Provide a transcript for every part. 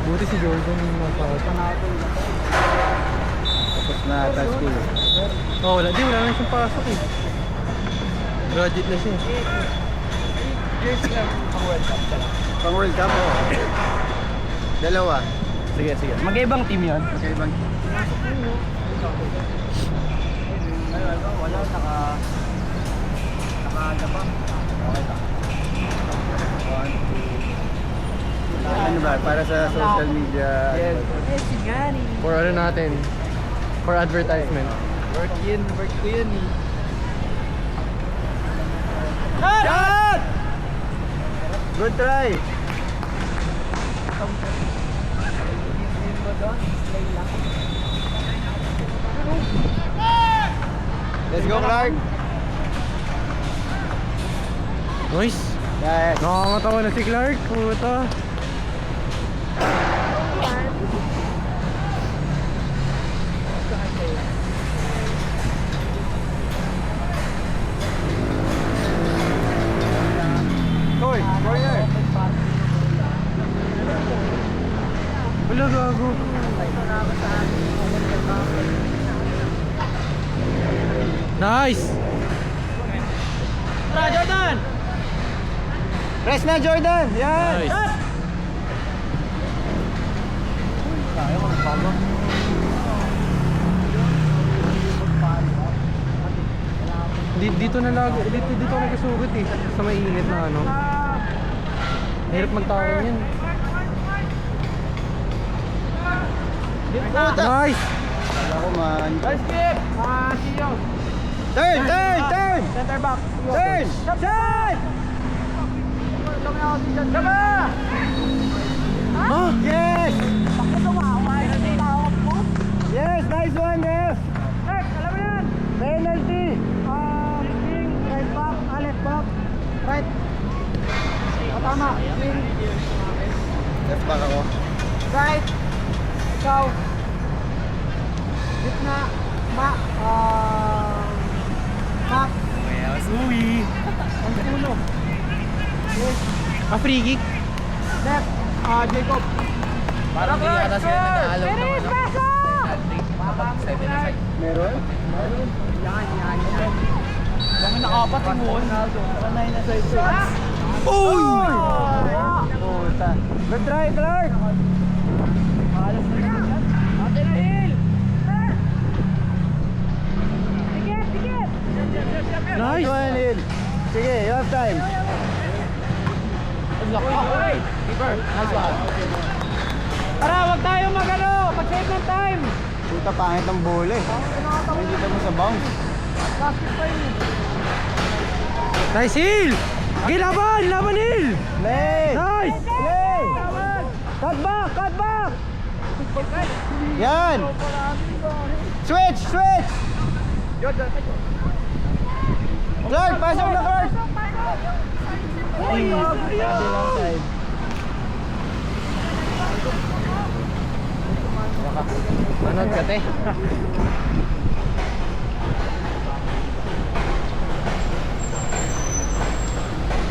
Buti si Jordan yung nagpapasok. Tapos na ata school. Oh, wala na siyang pasok eh. Graduate na siya. Pang World Cup? Oo. Dalawa. Sige. Mag-ibang team yun? Magkaibang. Wala, naka-aga pa. Ano ba? Para sa social media. Yes. For ano natin? For advertisement. Work ko yun eh. Shot! Good try! Let's go, Clark! Nice! Yes! Nakakatawa na si Clark. Puta. Hoy, corner! Wala, gago. Nice! Tara, Jordan! Press na, Jordan! Yan! Nice! Dito na lago, dito nagkasugat eh sa mainit na ano. Hirap magtawag yan. Nice! Wala ko man. Nice skip! Siyo! Turn! Center back! Turn! Shot! Sama! Huh? Yes! Yes! Nice one, Ref! Alam mo yan! Penalty! Swing, right back, left back, right. Tama. Swing, Left back ako. right. Ikaw. Gitna. Back. Uwi! Ang ulo. Yes. Free kick? Left. Jacob. Parang hindi ata sila nag-aalaw ng ano. Meron? Yan. Kami nakapat yung buon. Sanay na sa ito. Uy! Puta. Good try, Clark! Alas na yan. Ate na Hill. Tikit. Nice! One, Lil. Sige, you have time. Tara, wag tayo mag-save ng time. Puta, pangit ang bola eh. Hindi mo sa bounce. Basket pa yun. Nice Hill! Okay, laban Hill! Play! Nice! Play! Cut back! Yan! Switch! Clark! Pasok na, Clark! Manood ka, te.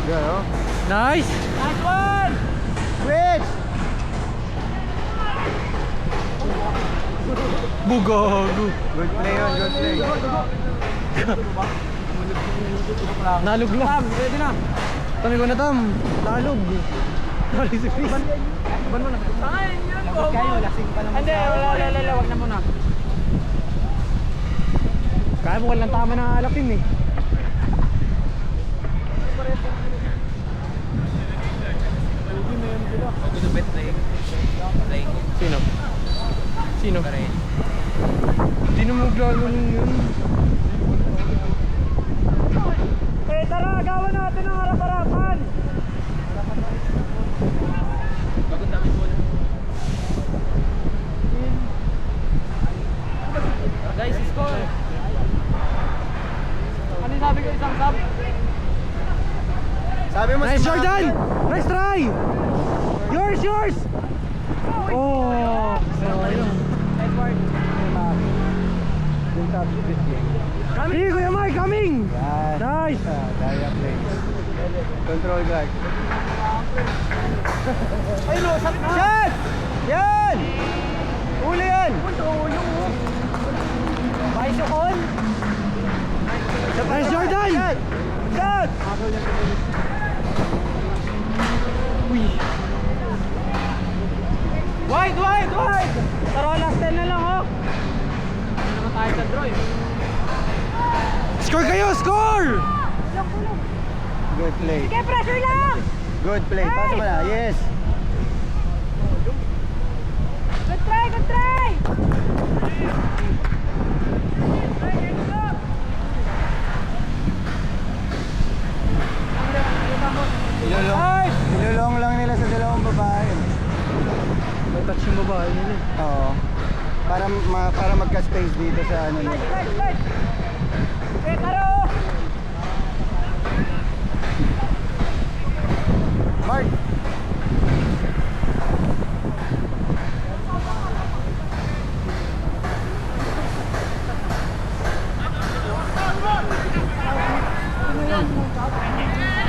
Yan, oh. Nice! Nice one! Switch! Bugago! Good play yun, good play. Nalog lang. Tam, ready na. Tami ko na tam. Nalog. Nalog si Chris. Ban mo na. Saan yan? Labot kayo, lasing pa naman. Hindi, wala, wag na muna. Kaya mo walang tama ng alapin eh. Sino? Hindi naman maglalaro yun. Tara, gawan natin ang harap-harapan. Guys, score. Ano sabi ko, isang sub? Sabi mo Nice si Jordan! Nice try! Yours! Oh! Nice work. Yung top 50. Hey, Kuya Mark, coming! Yan. Nice! Daya play. Control guard. Ay, no, shot na! Shot! Yan! Uli yan! Bicycle! Nice, Jordan! Shot! Shot! Wide, wide, wide! Tara, last 10 na lang, oh! Ano naman tayo sa draw, eh? Score kayo! Score! Good play. Sige, pressure lang! Good play. Pasa mo na. Yes. Good try, good try! Ilulong lang nila sa dalawang babae. May touch yung babae nila eh. Oo. Para magka-space dito sa ano nila. Eh, taro! Mark!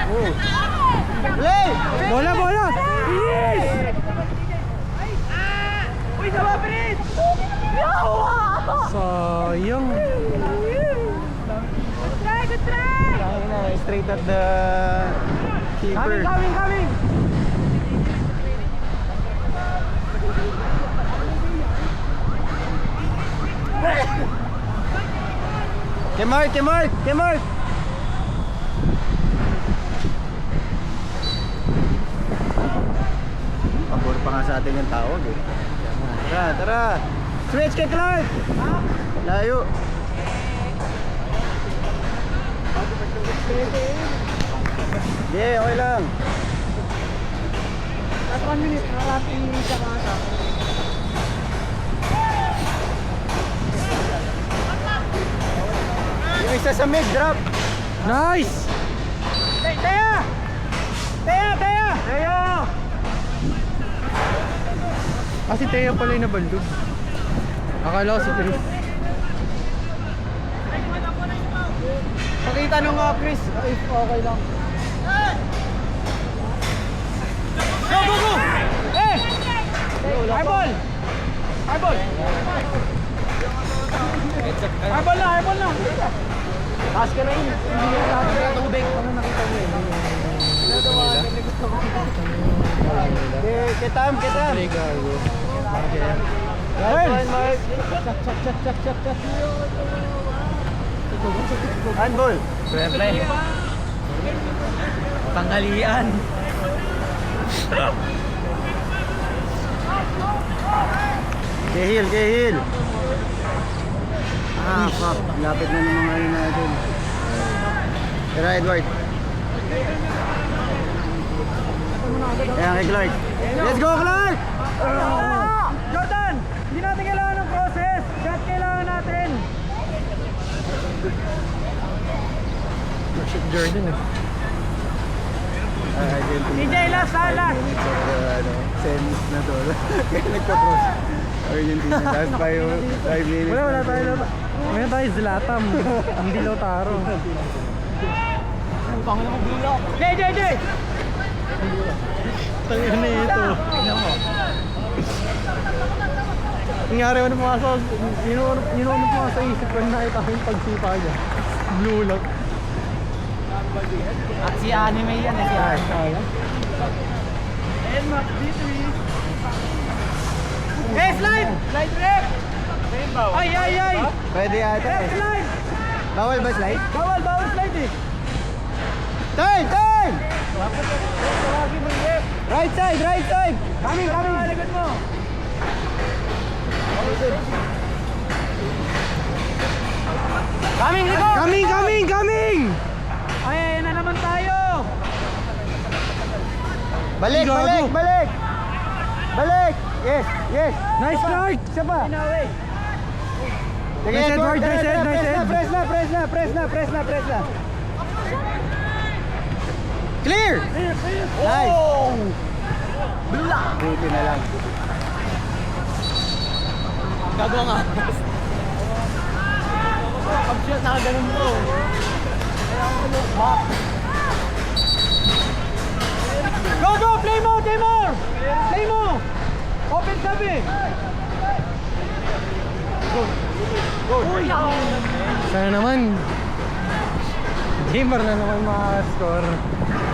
Oh. Play! Bola, bola! Uy, sama, Prince! Sayang. Good try, good try! Tangin na, straight at the keeper. Coming! Kay Mark! Pabor pa nga sa atin yung tawag eh. Tara! Switch kay Clark! Layo! Okay lang. Last 1 minute, narating siya mga sa akin. Yung isa sa mid drop. Nice! Teya! Ah, si Teo pala yung nabandog. Akala ko si Chris. Pakita nung Chris, if okay lang. Go! Eh! Airball! Airball na! Taas ka na yun. Hindi ka nakakita tubig. Ano nakita mo yun? Kay Tam. Play gago. Mark. Handball. Siyempre. Tanghalian. Kehil. Fuck. Lapit na ng mga ano natin. Tara, Edward. Ayan, kay Clark. Let's go, Clark! Jordan! Hindi natin kailangan ng process. Shot kailangan natin. Shoot Jordan eh. DJ, last. Semis na to. Kaya nagka-cross. Argentina, last 5 minutes. Wala tayo Zlatan. Hindi Lautaro. Pangalan ko blue lock. JJ! Tangin na ito. Tingnan mo. Nangyari ano mga sa mga sa isip ko na nakita ko yung pagsipa niya. Blue lock. Si anime yan eh, si anime. And Max D3. Eh, slide! Slide rep! Ay! Pwede ata Rep, eh. slide! Bawal ba slide? Bawal slide eh. Turn! Tawagin mo yung rep. Right side! Coming! Alagad mo. Coming, Nico! Coming! Ay, na naman tayo! Balik! Yes! Nice Clark! Isa pa! Pinaway. Sige, Nice Edward, Edward, nice head, nice head. Press na! Clear! Nice! Buti na lang. Gagawa nga. Pag-shot, nakaganon mo. Kaya ako back. Go, go! Play mo, Timor! Play mo! Open sabi! Sana naman. Gamer na naman maka-score.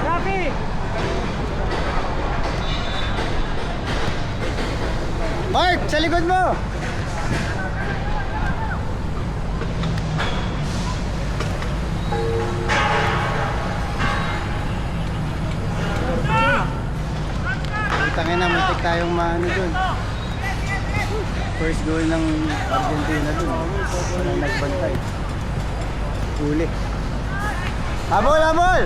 Rafi! Mark, sa likod mo! Tangin na, muntik tayong maano dun. First goal ng Argentina dun. Walang nagbantay. Huli. Habol, habol!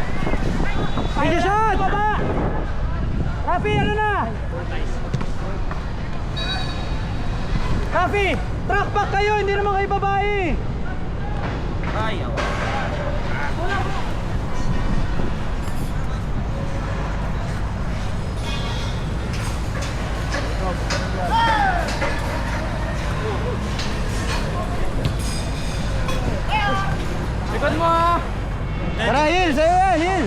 Video shot! Baba! Rafi, ano na? Rafi, track back kayo, hindi naman kayo babae. Likod mo ah! Tara, Hil! Sa'yo yan, Hil!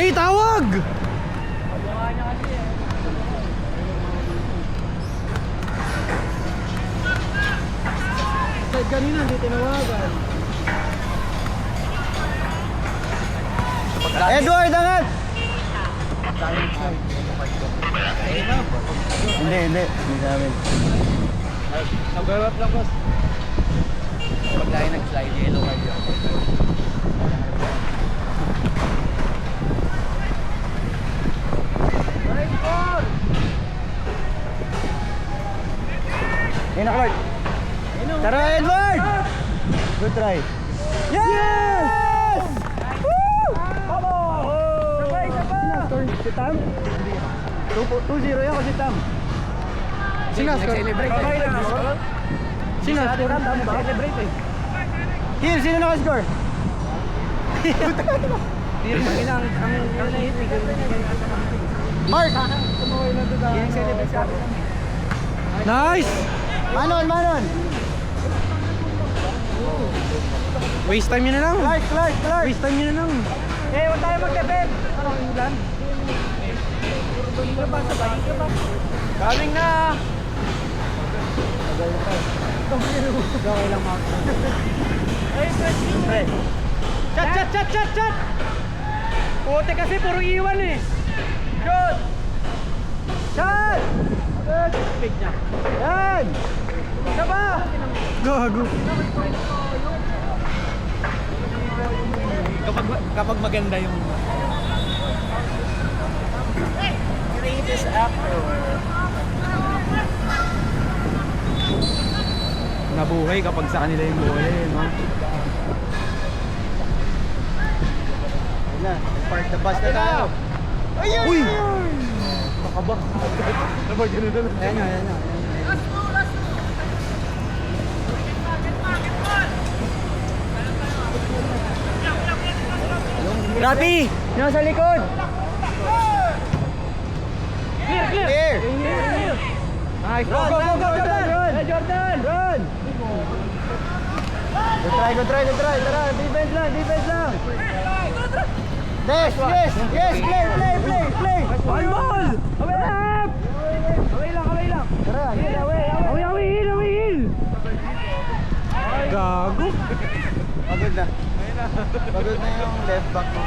Eh, tawag! Kahit kanina, hindi tinawagan. Edward, angat! Hindi, hindi. Hindi namin. Nag-warm lang, boss. Paglayo nag-slide, yellow card yun. Ayun na, Clark. Tara, Edward! Good try. Yes! Woo! Sabay, sabay! Si Tam? 2-0 yan kasi Tam. Sinascore. Celebrate. Sinascore. Celebrate eh. Hil, sino nakascore? Mark! Nice! Manon, Manon! Waste time nyo na lang. Clark, Clark, Clark! Waste time nyo na lang. Eh, huwag tayo mag-defend. Anong ulan? Coming na! Okay lang, Mark. Ay, pre. Chat, chat, chat, chat, chat! Puti kasi puro iwan eh. Shoot! Shot! Big niya. Yan! Isa ba? Gago. Kapag maganda yung... Greatest afterward. Nabuhay kapag sa kanila yung buhay, no? Ayun na, park the bus na tayo. Uy! Nakaba. Ayan na, ayan na. Rapi! Yan sa likod! Clear, clear! Clear! Nice! Go, go, go, go, Jordan! Run! Hey, Jordan! Run! Good try, good try, good try. Tara, defense lang, defense lang. Yes, yes, yes, play, play, play, play. One ball! Away up! Away lang, away lang. Tara, Away, away, away, away, heal, away, heal! Gago! pagod na. Pagod na yung left back mo.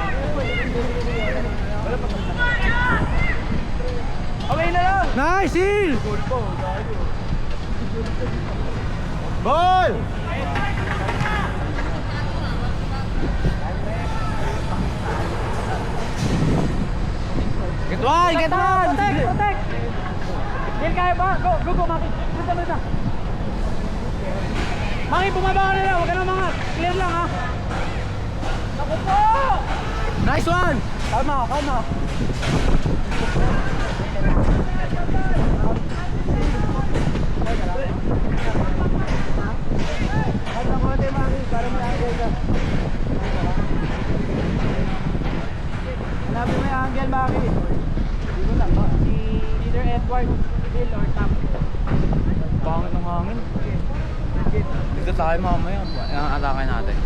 Away na lang! Nice! Heal! Ball! Get one! Get one! Protect, protect! Heal kaya ba? Go, go, go, Maki! Punta, punta! Maki, bumaba ka na lang! Huwag ka na mga! Clear lang ha! Naku po! Nice one! Kalma, kalma! At ang konti, Maki, para may-angle ka. Hanapin mo yung angle, Maki. Hindi ko lang ba? Si either Edward, Bill, or Tam. Pangit ng hangin. Dito tayo mamaya. Ang atake natin.